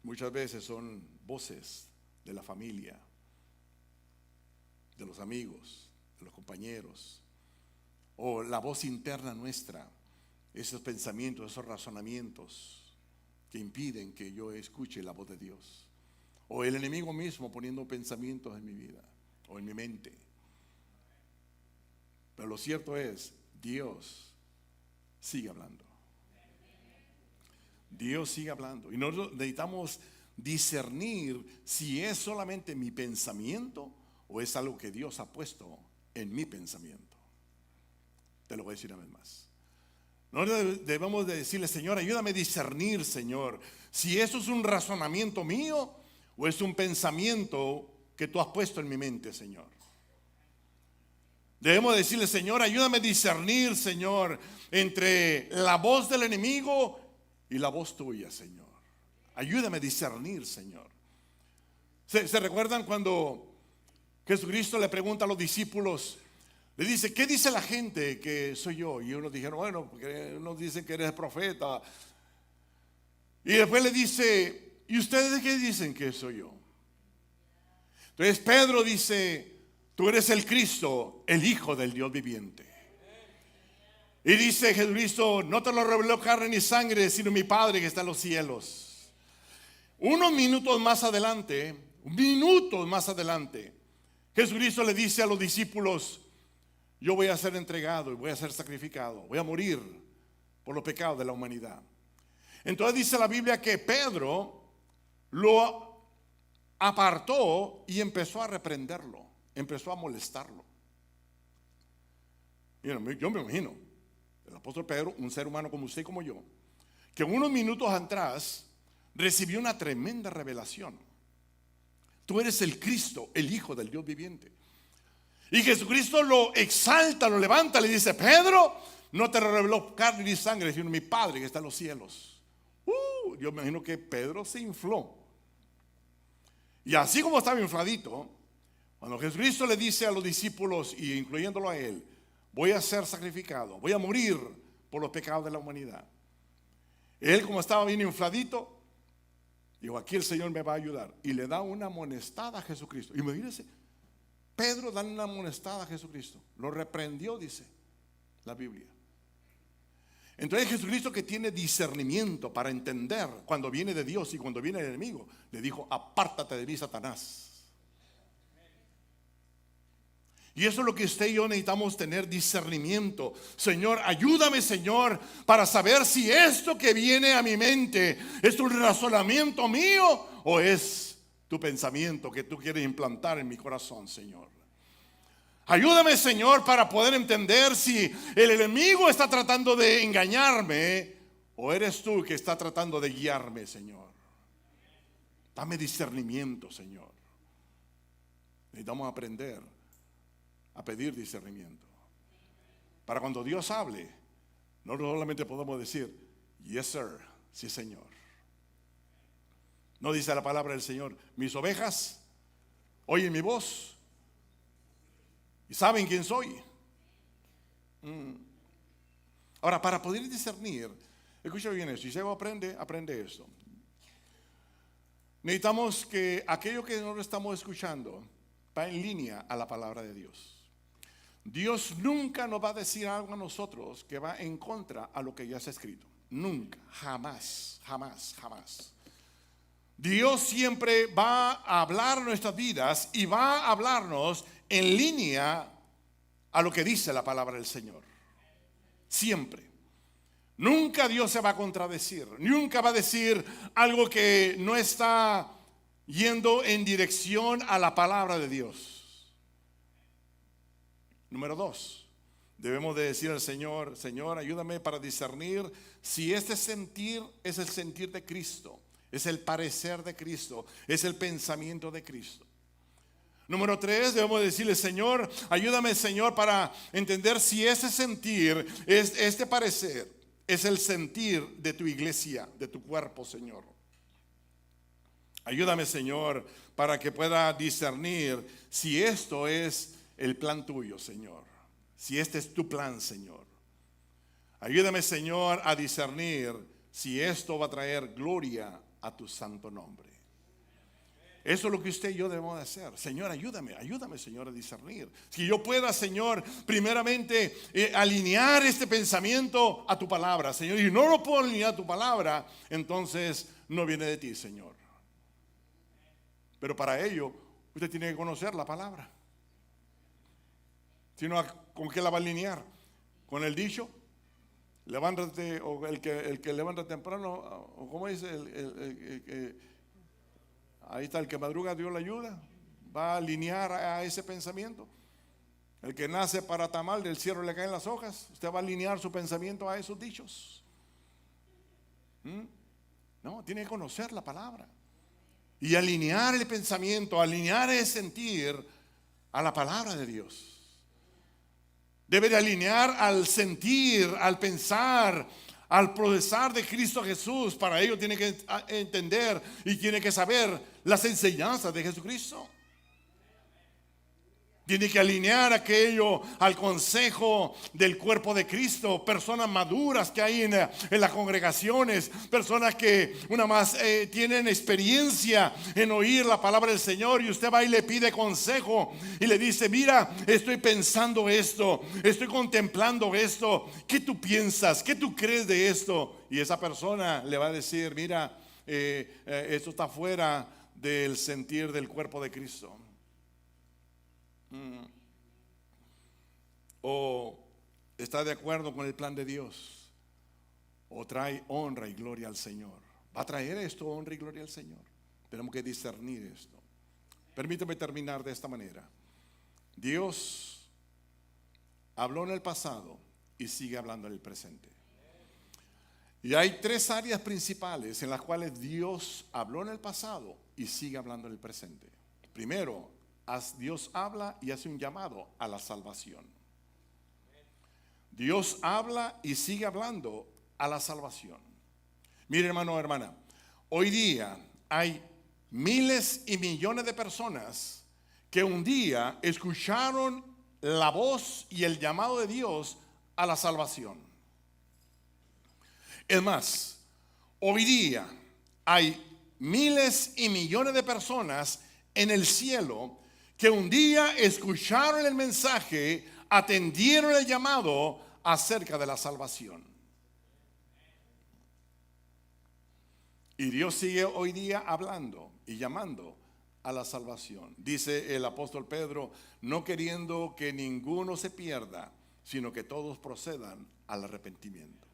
A: Muchas veces son voces de la familia, de los amigos, de los compañeros, o la voz interna nuestra, esos pensamientos, esos razonamientos que impiden que yo escuche la voz de Dios, o el enemigo mismo poniendo pensamientos en mi vida o en mi mente. Pero lo cierto es, Dios sigue hablando. Dios sigue hablando y nosotros necesitamos discernir si es solamente mi pensamiento o es algo que Dios ha puesto en mi pensamiento. Te lo voy a decir una vez más. Nosotros debemos de decirle, Señor, ayúdame a discernir, Señor, si eso es un razonamiento mío o es un pensamiento que tú has puesto en mi mente, Señor. Debemos decirle, Señor, ayúdame a discernir, Señor, entre la voz del enemigo y la voz tuya, Señor. Ayúdame a discernir, Señor. ¿Se recuerdan cuando Jesucristo le pregunta a los discípulos? Le dice, ¿qué dice la gente que soy yo? Y unos dijeron, bueno, porque unos dicen que eres profeta. Y después le dice, ¿y ustedes qué dicen que soy yo? Entonces Pedro dice, tú eres el Cristo, el Hijo del Dios viviente. Y dice Jesucristo, no te lo reveló carne ni sangre, sino mi Padre que está en los cielos. Unos minutos más adelante, Jesucristo le dice a los discípulos, yo voy a ser entregado y voy a ser sacrificado, voy a morir por los pecados de la humanidad. Entonces dice la Biblia que Pedro lo apartó y empezó a reprenderlo, empezó a molestarlo. Yo me imagino, el apóstol Pedro, un ser humano como usted y como yo, que unos minutos atrás recibió una tremenda revelación. Tú eres el Cristo, el Hijo del Dios viviente. Y Jesucristo lo exalta, lo levanta, le dice, Pedro, no te reveló carne ni sangre, sino mi Padre que está en los cielos. Yo me imagino que Pedro se infló. Y así como estaba infladito, cuando Jesucristo le dice a los discípulos, y incluyéndolo a él, voy a ser sacrificado, voy a morir por los pecados de la humanidad. Él, como estaba bien infladito, dijo, aquí el Señor me va a ayudar. Y le da una amonestada a Jesucristo. Imagínense, Pedro da una amonestada a Jesucristo. Lo reprendió, dice la Biblia. Entonces Jesucristo, que tiene discernimiento para entender cuando viene de Dios y cuando viene del enemigo, le dijo, apártate de mí, Satanás. Y eso es lo que usted y yo necesitamos tener, discernimiento. Señor, ayúdame, Señor, para saber si esto que viene a mi mente es un razonamiento mío o es tu pensamiento que tú quieres implantar en mi corazón, Señor. Ayúdame, Señor, para poder entender si el enemigo está tratando de engañarme o eres tú que está tratando de guiarme, Señor. Dame discernimiento, Señor. Necesitamos aprender a pedir discernimiento. Para cuando Dios hable, no solamente podemos decir, yes sir, sí Señor. No dice la palabra del Señor, mis ovejas oyen mi voz y saben quién soy. Ahora, para poder discernir, escucha bien esto, y si algo aprende esto. Necesitamos que aquello que nosotros estamos escuchando va en línea a la palabra de Dios. Dios nunca nos va a decir algo a nosotros que va en contra a lo que ya está escrito. Nunca, jamás, jamás, jamás. Dios siempre va a hablar nuestras vidas y va a hablarnos en línea a lo que dice la palabra del Señor. Siempre. Nunca Dios se va a contradecir. Nunca va a decir algo que no está yendo en dirección a la palabra de Dios. Número 2, debemos de decir al Señor, Señor, ayúdame para discernir si este sentir es el sentir de Cristo, es el parecer de Cristo, es el pensamiento de Cristo. Número 3, debemos decirle, Señor, ayúdame, Señor, para entender si ese sentir, este parecer, es el sentir de tu iglesia, de tu cuerpo, Señor. Ayúdame, Señor, para que pueda discernir si esto es el plan tuyo, Señor. Si este es tu plan, Señor. Ayúdame, Señor, a discernir si esto va a traer gloria a tu santo nombre. Eso es lo que usted y yo debemos de hacer. Señor, ayúdame, Señor, a discernir. Si yo pueda, Señor, primeramente alinear este pensamiento a tu palabra, Señor. Y no lo puedo alinear a tu palabra, entonces no viene de ti, Señor. Pero para ello, usted tiene que conocer la palabra. Sino, ¿con qué la va a alinear? ¿Con el dicho? Levántate, o el que levanta temprano, o como dice, ahí está, el que madruga Dios le ayuda. Va a alinear a ese pensamiento. El que nace para tamal, del cielo le caen las hojas. Usted va a alinear su pensamiento a esos dichos. No, tiene que conocer la palabra. y alinear el pensamiento, alinear el sentir a la palabra de Dios. Debe de alinear al sentir, al pensar, al procesar de Cristo Jesús. Para ello tiene que entender y tiene que saber las enseñanzas de Jesucristo. Tiene que alinear aquello al consejo del cuerpo de Cristo. Personas maduras que hay en las congregaciones. Personas que una más tienen experiencia en oír la palabra del Señor. Y usted va y le pide consejo. Y le dice, mira, estoy pensando esto. Estoy contemplando esto. ¿Qué tú piensas? ¿Qué tú crees de esto? Y esa persona le va a decir, mira, esto está fuera del sentir del cuerpo de Cristo. O está de acuerdo con el plan de Dios, o trae honra y gloria al Señor. ¿Va a traer esto honra y gloria al Señor? Tenemos que discernir esto. Permítame terminar de esta manera. Dios habló en el pasado y sigue hablando en el presente. Y hay tres áreas principales en las cuales Dios habló en el pasado y sigue hablando en el presente. Primero, Dios habla y hace un llamado a la salvación. Dios habla y sigue hablando a la salvación. Mire, hermano o hermana, hoy día hay miles y millones de personas que un día escucharon la voz y el llamado de Dios a la salvación. Es más, hoy día hay miles y millones de personas en el cielo que un día escucharon el mensaje, atendieron el llamado acerca de la salvación. Y Dios sigue hoy día hablando y llamando a la salvación. Dice el apóstol Pedro, no queriendo que ninguno se pierda, sino que todos procedan al arrepentimiento.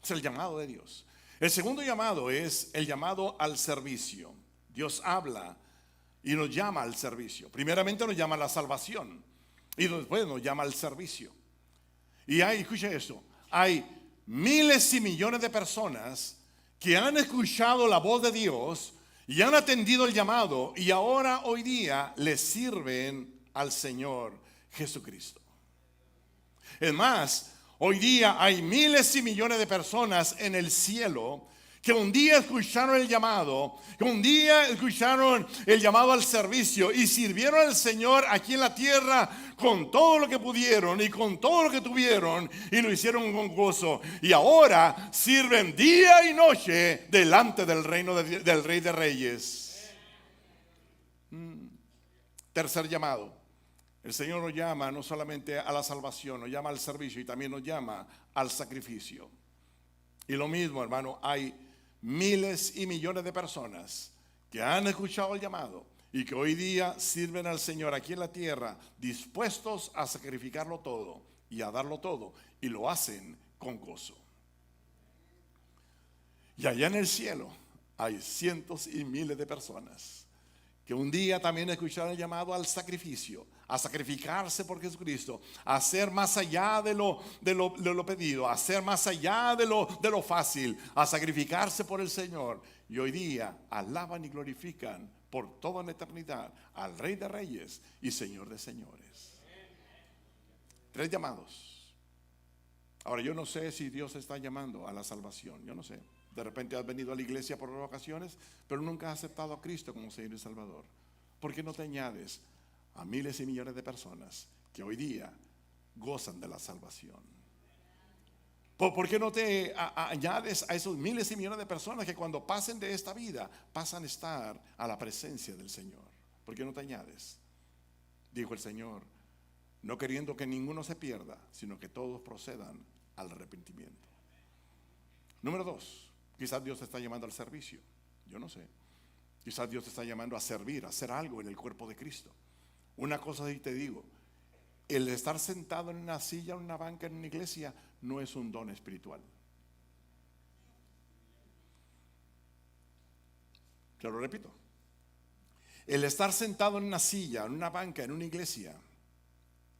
A: Es el llamado de Dios. El segundo llamado es el llamado al servicio. Dios habla y nos llama al servicio. Primeramente nos llama a la salvación y después nos llama al servicio. Y escuche esto, hay miles y millones de personas que han escuchado la voz de Dios y han atendido el llamado y ahora hoy día le sirven al Señor Jesucristo. Es más, hoy día hay miles y millones de personas en el cielo que un día escucharon el llamado, que un día escucharon el llamado al servicio y sirvieron al Señor aquí en la tierra con todo lo que pudieron y con todo lo que tuvieron y lo hicieron con gozo. Y ahora sirven día y noche delante del reino del Rey de Reyes. Tercer llamado. El Señor nos llama no solamente a la salvación, nos llama al servicio y también nos llama al sacrificio. Y lo mismo, hermano, hay miles y millones de personas que han escuchado el llamado y que hoy día sirven al Señor aquí en la tierra, dispuestos a sacrificarlo todo y a darlo todo, y lo hacen con gozo. Y allá en el cielo hay cientos y miles de personas que un día también escucharon el llamado al sacrificio, a sacrificarse por Jesucristo, a hacer más allá de lo pedido, a hacer más allá de lo fácil, a sacrificarse por el Señor. Y hoy día alaban y glorifican por toda la eternidad al Rey de Reyes y Señor de Señores. Tres llamados. Ahora, yo no sé si Dios está llamando a la salvación, yo no sé. De repente has venido a la iglesia por ocasiones, pero nunca has aceptado a Cristo como Señor y Salvador. ¿Por qué no te añades a miles y millones de personas que hoy día gozan de la salvación? ¿Por qué no te añades a esos miles y millones de personas que cuando pasen de esta vida pasan a estar a la presencia del Señor? ¿Por qué no te añades? Dijo el Señor, no queriendo que ninguno se pierda, sino que todos procedan al arrepentimiento. Número 2. Quizás Dios te está llamando al servicio, yo no sé. Quizás Dios te está llamando a servir, a hacer algo en el cuerpo de Cristo. Una cosa sí te digo, el estar sentado en una silla, en una banca, en una iglesia, no es un don espiritual. Te lo repito. El estar sentado en una silla, en una banca, en una iglesia,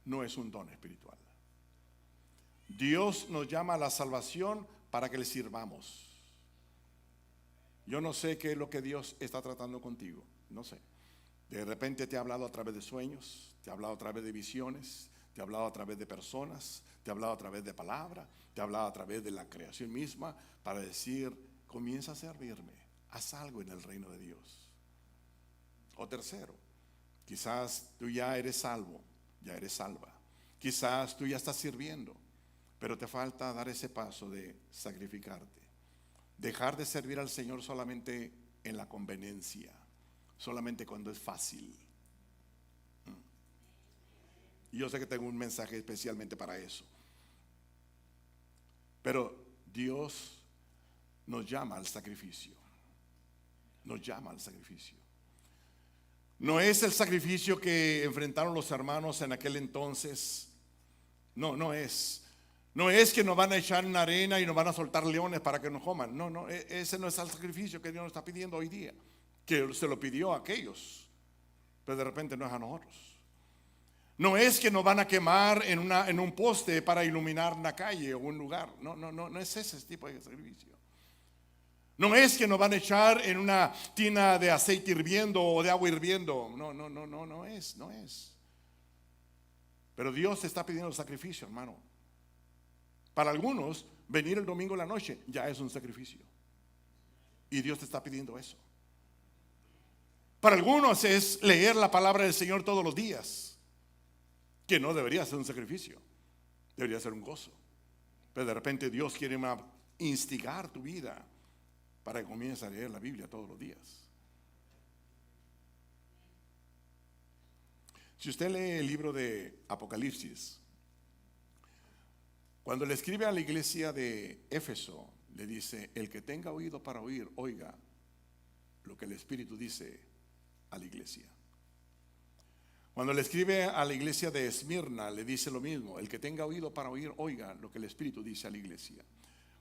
A: no es un don espiritual. Dios nos llama a la salvación para que le sirvamos. Yo no sé qué es lo que Dios está tratando contigo, no sé. De repente te ha hablado a través de sueños, te ha hablado a través de visiones, te ha hablado a través de personas, te ha hablado a través de palabra, te ha hablado a través de la creación misma para decir, comienza a servirme, haz algo en el reino de Dios. O tercero, quizás tú ya eres salvo, ya eres salva. Quizás tú ya estás sirviendo, pero te falta dar ese paso de sacrificarte. Dejar de servir al Señor solamente en la conveniencia, solamente cuando es fácil. Y yo sé que tengo un mensaje especialmente para eso. Pero Dios nos llama al sacrificio. Nos llama al sacrificio. No es el sacrificio que enfrentaron los hermanos en aquel entonces. No, no es. No es que nos van a echar en arena y nos van a soltar leones para que nos coman. No, no, ese no es el sacrificio que Dios nos está pidiendo hoy día. Que se lo pidió a aquellos, pero de repente no es a nosotros. No es que nos van a quemar en un poste para iluminar una calle o un lugar. No, no, no, no es ese tipo de sacrificio. No es que nos van a echar en una tina de aceite hirviendo o de agua hirviendo. No, no, no, no, no es. Pero Dios te está pidiendo sacrificio, hermano. Para algunos, venir el domingo en la noche ya es un sacrificio. Y Dios te está pidiendo eso. Para algunos es leer la palabra del Señor todos los días, que no debería ser un sacrificio, debería ser un gozo. Pero de repente Dios quiere instigar tu vida para que comiences a leer la Biblia todos los días. Si usted lee el libro de Apocalipsis, cuando le escribe a la iglesia de Éfeso, le dice, el que tenga oído para oír, oiga lo que el Espíritu dice a la iglesia. Cuando le escribe a la iglesia de Esmirna, le dice lo mismo, el que tenga oído para oír, oiga lo que el Espíritu dice a la iglesia.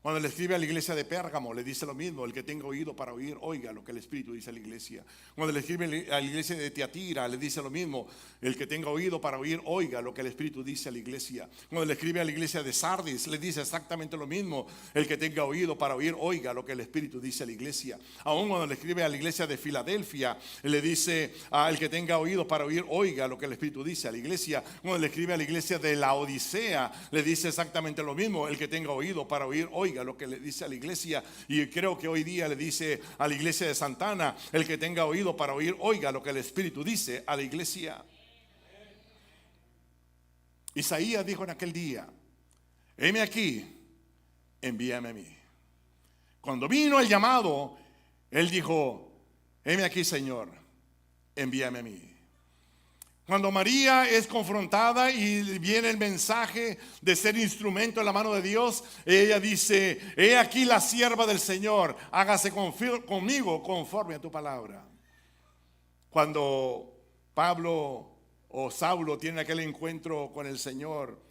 A: Cuando le escribe a la iglesia de Pérgamo, le dice lo mismo, el que tenga oído para oír, oiga lo que el Espíritu dice a la iglesia. Cuando le escribe a la iglesia de Tiatira, le dice lo mismo, el que tenga oído para oír, oiga lo que el Espíritu dice a la iglesia. Cuando le escribe a la iglesia de Sardis, le dice exactamente lo mismo, el que tenga oído para oír, oiga lo que el Espíritu dice a la iglesia. Aún cuando le escribe a la iglesia de Filadelfia, le dice, el que tenga oído para oír, oiga lo que el Espíritu dice a la iglesia. Cuando le escribe a la iglesia de Laodicea, le dice exactamente lo mismo, el que tenga oído para oír, oiga lo que le dice a la iglesia. Y creo que hoy día le dice a la iglesia de Santana, el que tenga oído para oír, oiga lo que el Espíritu dice a la iglesia. Isaías dijo en aquel día, heme aquí, envíame a mí. Cuando vino el llamado, él dijo, heme aquí, Señor, envíame a mí. Cuando María es confrontada y viene el mensaje de ser instrumento en la mano de Dios, ella dice, he aquí la sierva del Señor, hágase conmigo conforme a tu palabra. Cuando Pablo o Saulo tiene aquel encuentro con el Señor,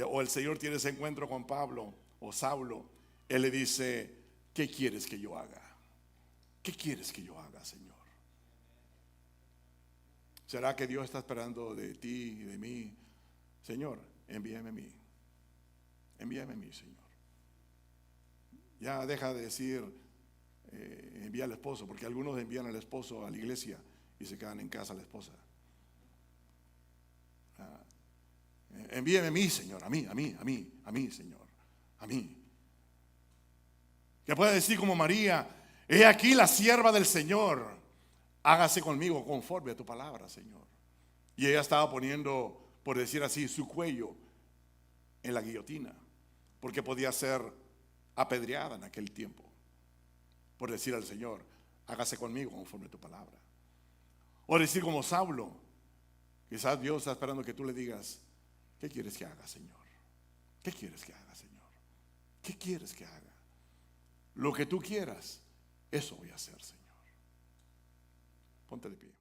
A: o el Señor tiene ese encuentro con Pablo o Saulo, él le dice, ¿qué quieres que yo haga? ¿Qué quieres que yo haga, Señor? ¿Será que Dios está esperando de ti y de mí? Señor, envíame a mí. Envíame a mí, Señor. Ya deja de decir envía al esposo, porque algunos envían al esposo a la iglesia y se quedan en casa la esposa. Envíame a mí, Señor, a mí, Señor, a mí. Que pueda decir como María, he aquí la sierva del Señor, hágase conmigo conforme a tu palabra, Señor. Y ella estaba poniendo, por decir así, su cuello en la guillotina, porque podía ser apedreada en aquel tiempo, por decir al Señor, hágase conmigo conforme a tu palabra. O decir como Saulo, quizás Dios está esperando que tú le digas, ¿qué quieres que haga, Señor? ¿Qué quieres que haga, Señor? ¿Qué quieres que haga? Lo que tú quieras, eso voy a hacer, Señor. Ponte de pie.